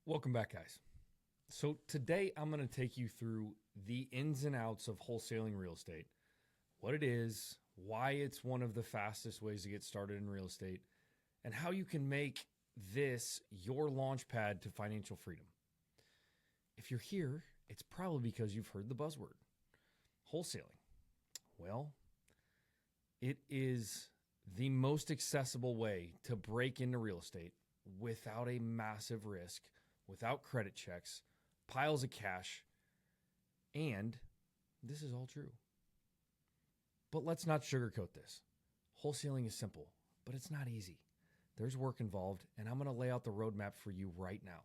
Welcome back, guys. So, today I'm going to take you through the ins and outs of wholesaling real estate, what it is, why it's one of the fastest ways to get started in real estate, and how you can make this your launch pad to financial freedom. If you're here, it's probably because you've heard the buzzword wholesaling. Well, it is the most accessible way to break into real estate without a massive risk, without credit checks, piles of cash, and this is all true. But let's not sugarcoat this. Wholesaling is simple, but it's not easy. There's work involved, and I'm going to lay out the roadmap for you right now.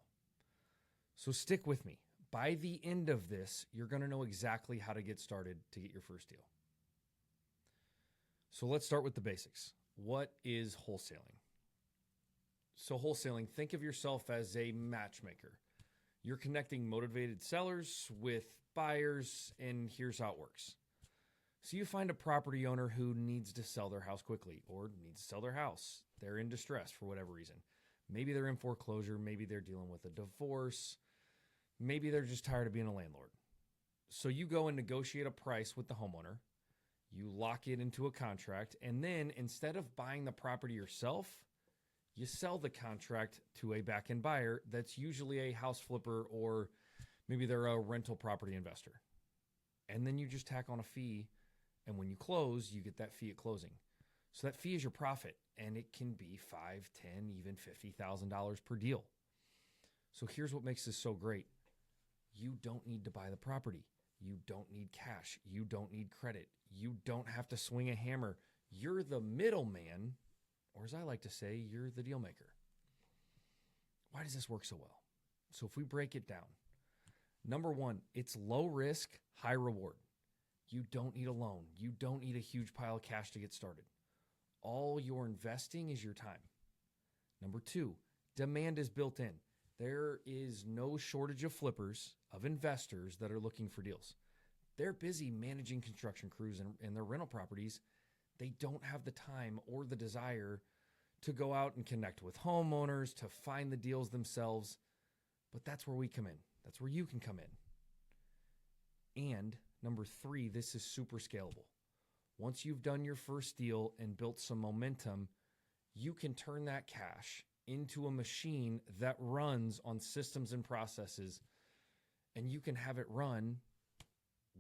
So stick with me. By the end of this, you're going to know exactly how to get started to get your first deal. So let's start with the basics. What is wholesaling? So wholesaling, think of yourself as a matchmaker. You're connecting motivated sellers with buyers, and here's how it works. So you find a property owner who needs to sell their house quickly or needs to sell their house. They're in distress for whatever reason. Maybe they're in foreclosure. Maybe they're dealing with a divorce. Maybe they're just tired of being a landlord. So you go and negotiate a price with the homeowner. You lock it into a contract. And then instead of buying the property yourself, you sell the contract to a back-end buyer that's usually a house flipper or maybe they're a rental property investor. And then you just tack on a fee. And when you close, you get that fee at closing. So that fee is your profit, and it can be $5, $10, even $50,000 per deal. So here's what makes this so great. You don't need to buy the property. You don't need cash. You don't need credit. You don't have to swing a hammer. You're the middleman, or as I like to say, you're the deal maker. Why does this work so well? So if we break it down, number one, it's low risk, high reward. You don't need a loan. You don't need a huge pile of cash to get started. All you're investing is your time. Number two, demand is built in. There is no shortage of flippers, of investors that are looking for deals. They're busy managing construction crews and their rental properties. They don't have the time or the desire to go out and connect with homeowners, to find the deals themselves. But that's where we come in. That's where you can come in. And number three, this is super scalable. Once you've done your first deal and built some momentum, you can turn that cash into a machine that runs on systems and processes, and you can have it run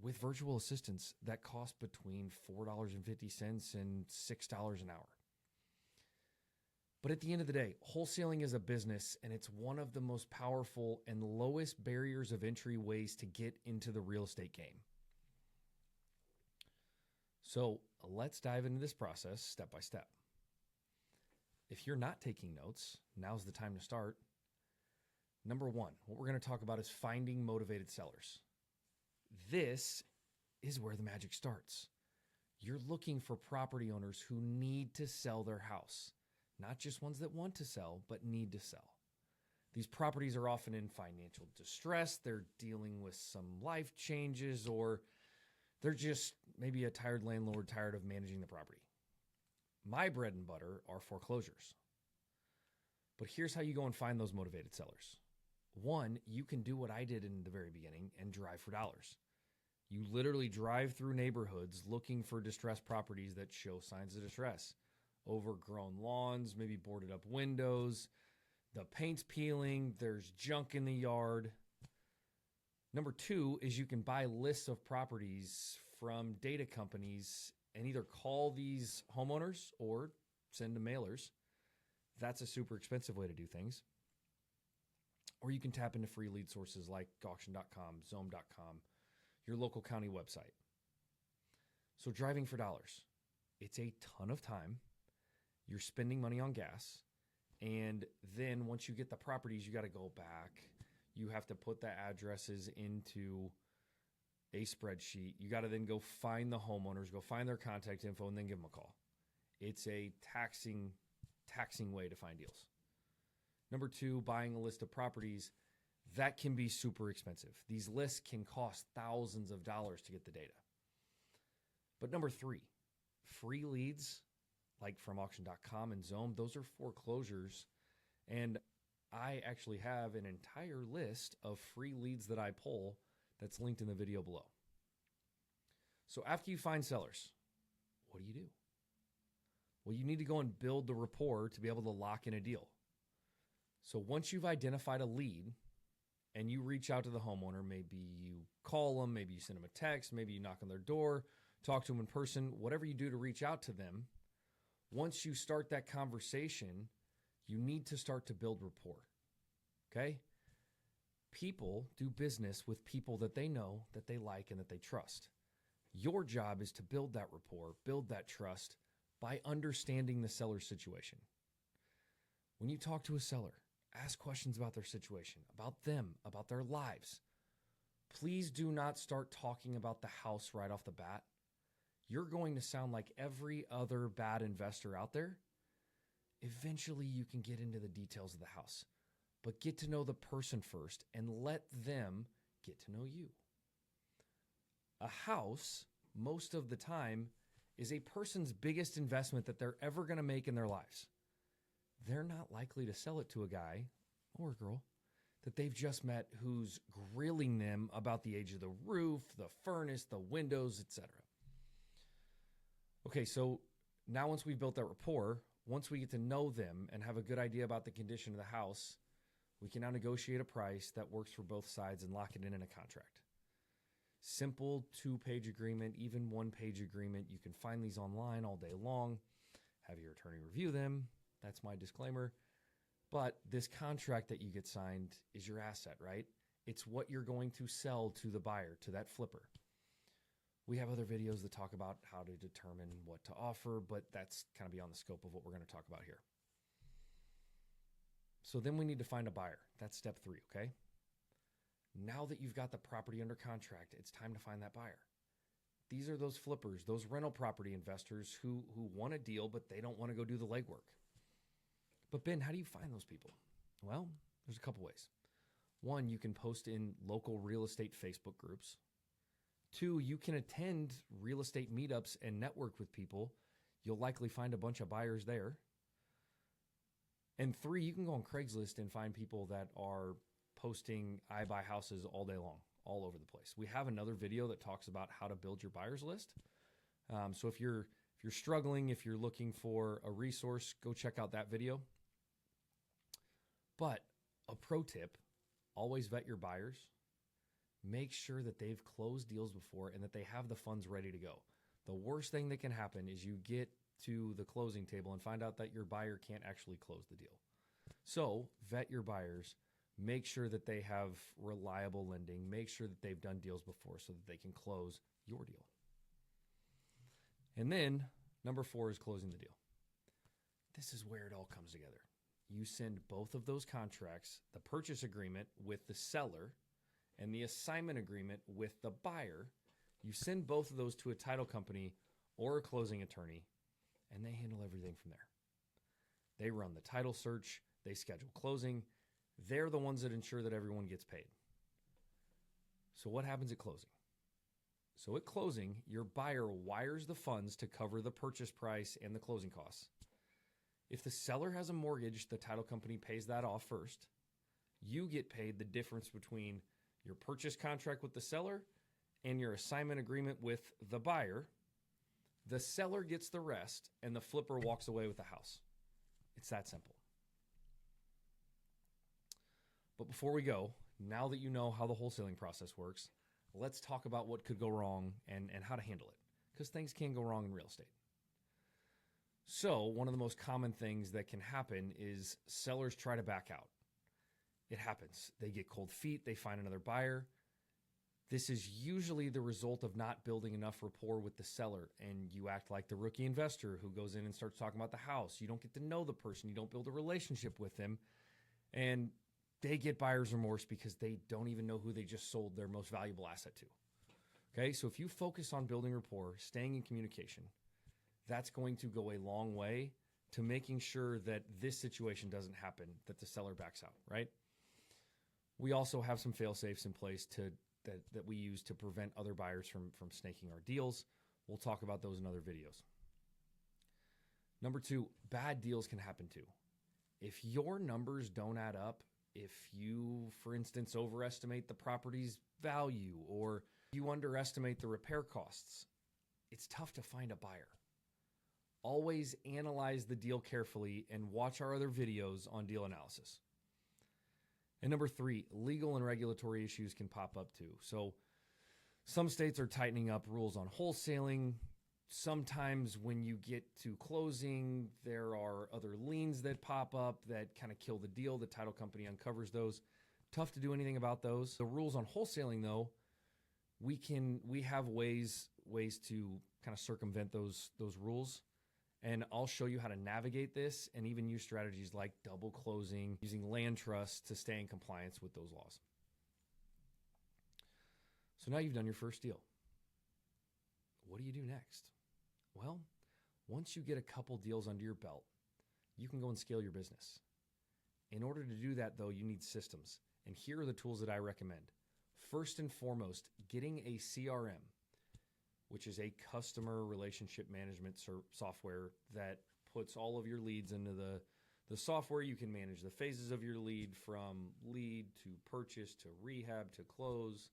with virtual assistants that cost between $4.50 and $6 an hour. But at the end of the day, wholesaling is a business, and it's one of the most powerful and lowest barriers of entry ways to get into the real estate game. So let's dive into this process step by step. If you're not taking notes, now's the time to start. Number one, what we're going to talk about is finding motivated sellers. This is where the magic starts. You're looking for property owners who need to sell their house, not just ones that want to sell, but need to sell. These properties are often in financial distress. They're dealing with some life changes, or they're just maybe a tired landlord tired of managing the property. My bread and butter are foreclosures. But here's how you go and find those motivated sellers. One, you can do what I did in the very beginning and drive for dollars. You literally drive through neighborhoods looking for distressed properties that show signs of distress. Overgrown lawns, maybe boarded up windows, the paint's peeling, there's junk in the yard. Number two is you can buy lists of properties from data companies and either call these homeowners or send them mailers. That's a super expensive way to do things. Or you can tap into free lead sources like auction.com, Zome.com, your local county website. So driving for dollars, it's a ton of time. You're spending money on gas. And then once you get the properties, you got to go back. You have to put the addresses into a spreadsheet. You got to then go find the homeowners, go find their contact info, and then give them a call. It's a taxing way to find deals. Number two, buying a list of properties. That can be super expensive. These lists can cost thousands of dollars to get the data. But number three, free leads like from auction.com and Zome, those are foreclosures. And I actually have an entire list of free leads that I pull that's linked in the video below. So after you find sellers, what do? Well, you need to go and build the rapport to be able to lock in a deal. So once you've identified a lead and you reach out to the homeowner, maybe you call them, maybe you send them a text, maybe you knock on their door, talk to them in person, whatever you do to reach out to them, once you start that conversation, you need to start to build rapport, okay? People do business with people that they know, that they like, and that they trust. Your job is to build that rapport, build that trust by understanding the seller's situation. When you talk to a seller, ask questions about their situation, about them, about their lives. Please do not start talking about the house right off the bat. You're going to sound like every other bad investor out there. Eventually, you can get into the details of the house, but get to know the person first and let them get to know you. A house, most of the time, is a person's biggest investment that they're ever going to make in their lives. They're not likely to sell it to a guy or a girl that they've just met who's grilling them about the age of the roof, the furnace, the windows, etc. Okay, so now once we've built that rapport, once we get to know them and have a good idea about the condition of the house, we can now negotiate a price that works for both sides and lock it in a contract. Simple 2-page agreement, even 1-page agreement. You can find these online all day long. Have your attorney review them. That's my disclaimer. But this contract that you get signed is your asset, right? It's what you're going to sell to the buyer, to that flipper. We have other videos that talk about how to determine what to offer, but that's kind of beyond the scope of what we're going to talk about here. So then we need to find a buyer. That's step 3, okay? Now that you've got the property under contract, it's time to find that buyer. These are those flippers, those rental property investors who want a deal, but they don't want to go do the legwork. But Ben, how do you find those people? Well, there's a couple ways. 1, you can post in local real estate Facebook groups. 2, you can attend real estate meetups and network with people. You'll likely find a bunch of buyers there. And 3, you can go on Craigslist and find people that are posting I buy houses all day long, all over the place. We have another video that talks about how to build your buyer's list. So if you're struggling, if you're looking for a resource, go check out that video. But a pro tip, always vet your buyers. Make sure that they've closed deals before and that they have the funds ready to go. The worst thing that can happen is you get to the closing table and find out that your buyer can't actually close the deal. So vet your buyers. Make sure that they have reliable lending. Make sure that they've done deals before so that they can close your deal. And then number 4 is closing the deal. This is where it all comes together. You send both of those contracts, the purchase agreement with the seller and the assignment agreement with the buyer. You send both of those to a title company or a closing attorney, and they handle everything from there. They run the title search. They schedule closing. They're the ones that ensure that everyone gets paid. So what happens at closing? So at closing, your buyer wires the funds to cover the purchase price and the closing costs. If the seller has a mortgage, the title company pays that off first. You get paid the difference between your purchase contract with the seller and your assignment agreement with the buyer. The seller gets the rest, and the flipper walks away with the house. It's that simple. But before we go, now that you know how the wholesaling process works, let's talk about what could go wrong and how to handle it, because things can go wrong in real estate. So one of the most common things that can happen is sellers try to back out. It happens. They get cold feet. They find another buyer. This is usually the result of not building enough rapport with the seller, and you act like the rookie investor who goes in and starts talking about the house. You don't get to know the person. You don't build a relationship with them, and they get buyer's remorse because they don't even know who they just sold their most valuable asset to. Okay, so if you focus on building rapport, staying in communication, that's going to go a long way to making sure that this situation doesn't happen, that the seller backs out, right? We also have some fail-safes in place that we use to prevent other buyers from snaking our deals. We'll talk about those in other videos. Number 2, bad deals can happen too. If your numbers don't add up, if you, for instance, overestimate the property's value or you underestimate the repair costs, it's tough to find a buyer. Always analyze the deal carefully and watch our other videos on deal analysis. And number 3, legal and regulatory issues can pop up too. So some states are tightening up rules on wholesaling. Sometimes when you get to closing, there are other liens that pop up that kind of kill the deal. The title company uncovers those. Tough to do anything about those. The rules on wholesaling, though, we have ways to kind of circumvent those rules. And I'll show you how to navigate this and even use strategies like double closing, using land trusts to stay in compliance with those laws. So now you've done your first deal. What do you do next? Well, once you get a couple deals under your belt, you can go and scale your business. In order to do that, though, you need systems. And here are the tools that I recommend. First and foremost, getting a CRM, which is a customer relationship management software that puts all of your leads into the software. You can manage the phases of your lead from lead to purchase to rehab to close.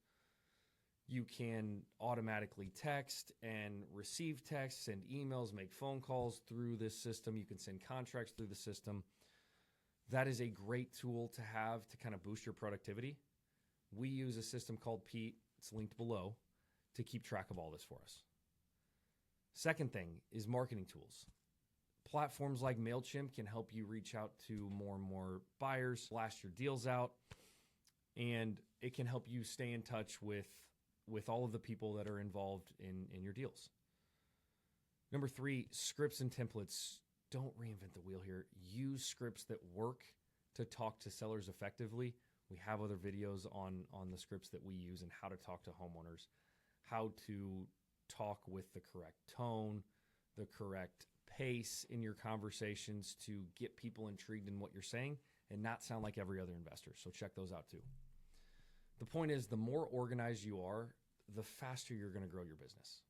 You can automatically text and receive texts and emails, make phone calls through this system. You can send contracts through the system. That is a great tool to have to kind of boost your productivity. We use a system called Pete. It's linked below to keep track of all this for us. Second thing is marketing tools. Platforms like MailChimp can help you reach out to more and more buyers, blast your deals out, and it can help you stay in touch with all of the people that are involved in your deals. Number 3, scripts and templates. Don't reinvent the wheel here. Use scripts that work to talk to sellers effectively. We have other videos on the scripts that we use and how to talk to homeowners, how to talk with the correct tone, the correct pace in your conversations to get people intrigued in what you're saying and not sound like every other investor. So check those out too. The point is, the more organized you are, the faster you're going to grow your business.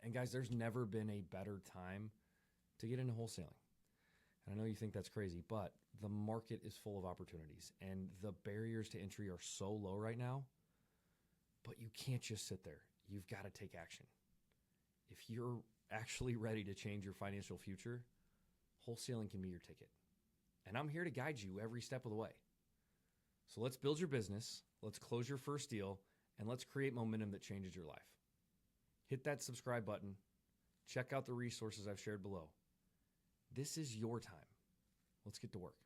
And guys, there's never been a better time to get into wholesaling. And I know you think that's crazy, but the market is full of opportunities and the barriers to entry are so low right now, but you can't just sit there. You've got to take action. If you're actually ready to change your financial future, wholesaling can be your ticket. And I'm here to guide you every step of the way. So let's build your business, let's close your first deal, and let's create momentum that changes your life. Hit that subscribe button. Check out the resources I've shared below. This is your time. Let's get to work.